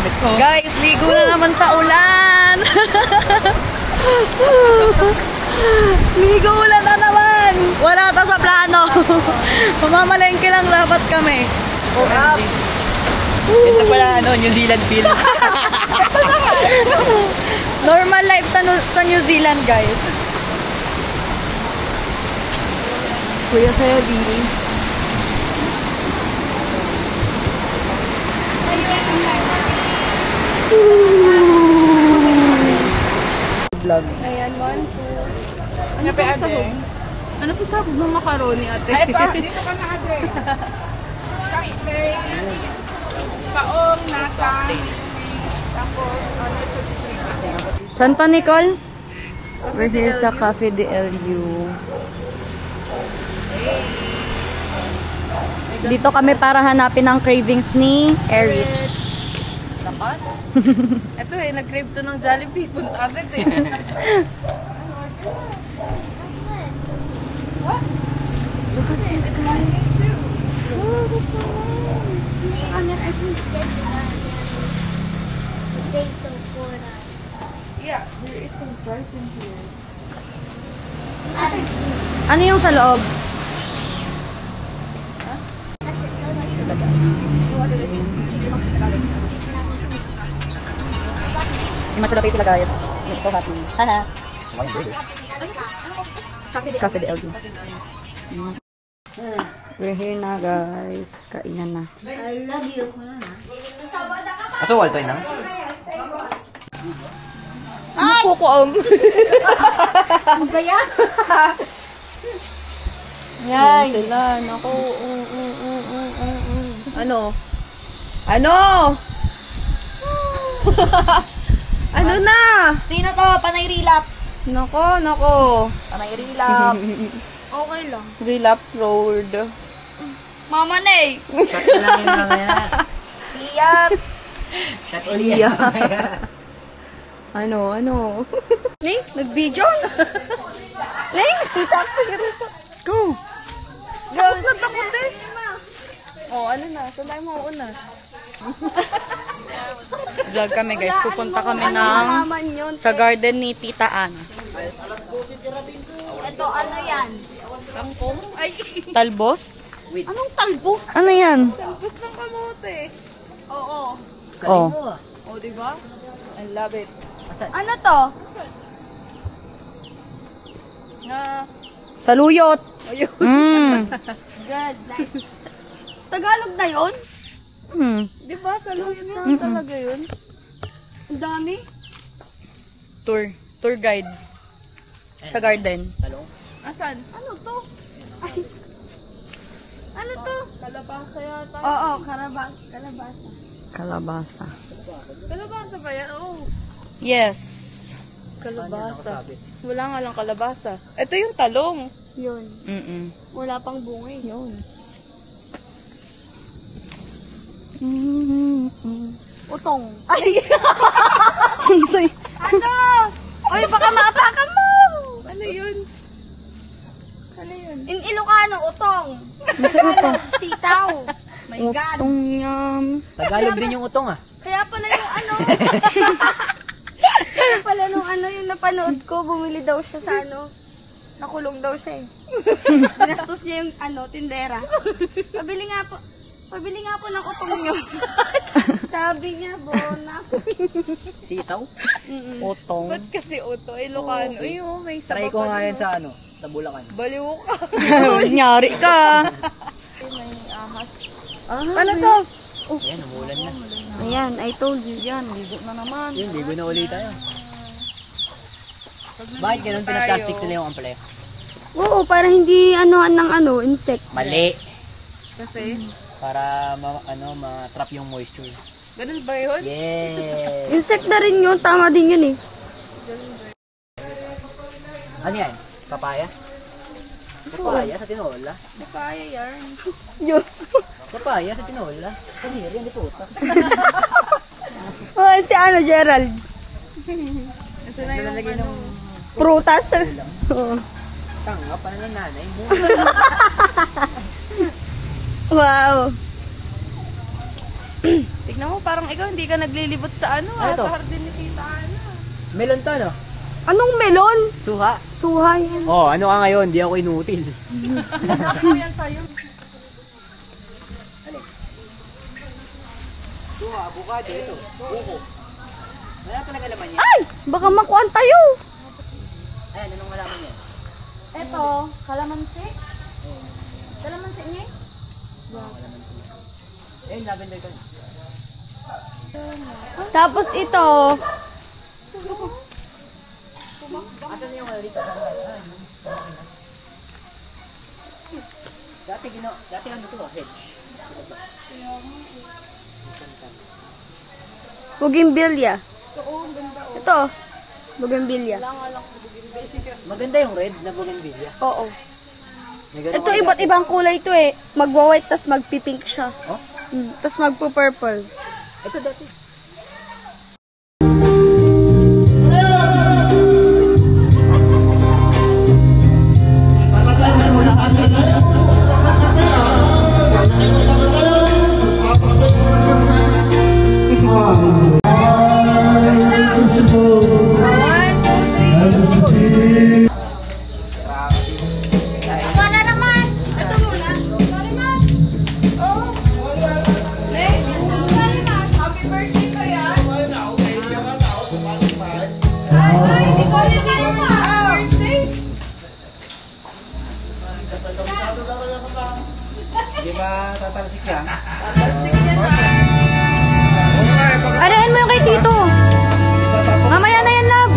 damit ko. Guys, ligo na naman sa ulan! Ligo ulan na naman! Wala to sa plano! Mamamalengke lang dapat kami. Okay. Ito pala, New Zealand feel. Normal life sa New Zealand, guys. Kuya Sebi. Vlog. Ayan, 1, 2. Ano pa sahog? Ano pa sahog ng macaroni, ate? Ay, ito. Dito ka na, ate. Paong, nata. Tapos, Santa Nicole? We're here sa Cafe de LU. Dito kami para hanapin ang cravings ni Erich. lakas. Ito nag-crave to ng Jollibee. Punta agad What? Look at this, guys. Oh, that's so nice. I think potato for Yeah, there is some price in here. Ano yung sa loob? Yung matulapay sila, guys. I'm so happy. Haha. Cafe de LU. We're here na, guys. Kainan na. I love you. Aso, waltoy na? Ay! Kukuom. Ano ba yan? Yan sila. Naku. Ano? Ano? Ano na? Sino to? Panay relapse. Nako. Panay relapse. Okay lang. Relapse Road. Mama Nay. Shot lang yun lang yan. Siyat. Shot ulit yan. Ano? Ning, nag-video? Ning, kita ko rito. Go. Takot eh. Oh, ano na? Saan tayo mauuna? Vlog kami, guys. Pupunta kami sa garden ni Tita Ana. Ito, ano yan? Kangkong? Ay, Talbos? Anong talbos? Ano yan? talbos ng kamote. Oo. Oh. Oh, diba? I love it. Ano to? Na, Saluyot. ayun. Good. Nice. Tagalog na yun? Diba? Sa luyo na talaga yun. Ang dami. Tour guide. Sa garden. Talong? Asan? Ano to? Ay. Ano to? Kalabasa yata. Oo, kalabasa. Kalabasa. Kalabasa ba yan? Oo. Yes. Kalabasa. Wala nga lang kalabasa. Ito yung talong. Yun. Wala pang bunga eh. Yun. Utong. Ay! Ano? Oy, baka maapakan mo! Ano yun? Ano yun? In Ilocano, utong. Masarap pa. Sitaw. My God. Utong yam. Tagalog din yung utong Kaya pala yung ano. Kaya pala nung ano yung napanood ko, bumili daw siya sa ano. Nakulong daw siya eh. Binastos niya yung ano, tindera. Pabili nga po ng utong niyo. Sabi niya, bona. Sitaw? Utong. Ba't kasi uto? Ilocano. Ay, may Try ko nga yan sa sa Bulacan. Baliw ka. Nyari ka. May ahas. Ano to? Ayan, umulan na. Ayan, I told you yan. Ligo na naman. Yun, ligo na ulit tayo. Bakit ganun pinaplastic nila yung ampalaya? Oo, para hindi ng insect. Mali. Kasi, Para ma-trap yung moisture. ganun ba yun? Yes! Insect na rin yun, tama din yun eh. Ano yan? Papaya? Papaya sa tinola? Kaya yan. Yun. Papaya sa tinola? Kaniri, hindi puta. Oh, si Gerald. Ito na yung Lalagay ng Prutas. Oo. tanga pa na ng nanay mo. Wow. Tignan mo, parang ikaw hindi ka naglilibot sa ano, Ano to? sa hardin ni Tita Ana. Melon to, no? Anong melon? Suha. Suha yan. Oh, ano ka ngayon? Di ako inutil. Ako yan sa'yo. Suha, avocado, ito. Buko. Wala talaga laman yan. Ay! Baka makuan tayo. Ayan, anong malaman yan? Eto, kalamansi. Kalamansi niya? Eh, lavender ka. Tapos ito. Asan yung dito? Dati ano to, hedge. Bougainvillea. Ito. Bougainvillea. Maganda yung red na bougainvillea. Oo. May ganun Ito ka- iba't ibang kulay to eh. Magwa-white tas magpipink siya. Oh? Tas magpo-purple. Ito dati. Wala naman. Ito muna. Sorry, ma. Oh. Sorry, ma. Happy birthday ko yan. Ay, hindi ko rin kayo, ma. Birthday. Di ba tatalsik yan? Arahin mo yung kay Tito. Mamaya na yan, love.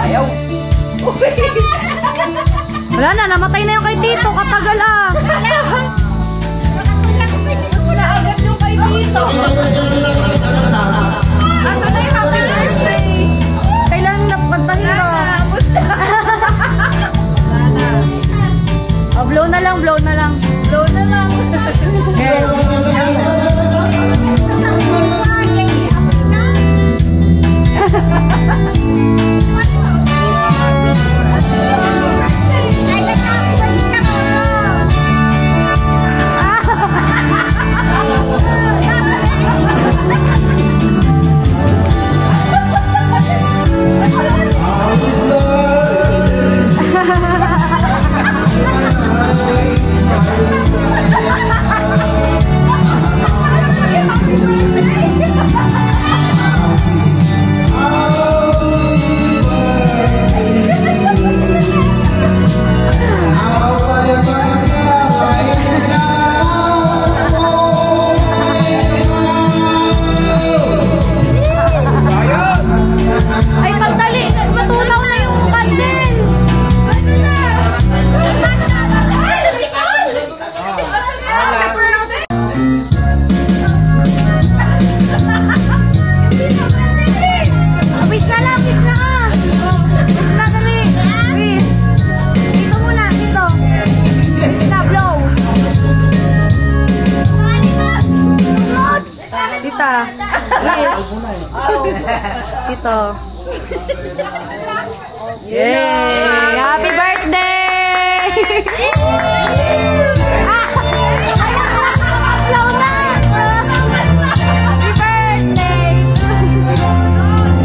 Ayaw. Wala na, namatay na yung kay Tito. Katagal ah. Agad yung kay Tito. Asa na yung happy birthday? Kailan napantahin ka? Oh, blow na lang, blow na lang. Blow na lang. Ay, pagdali. Matunaw na yung candle. Wish na lang, wish na ka. Wish na, dali. Wish. Dito muna, dito. Wish na, blow. Tita. Wish. Dito. Yay! Happy birthday!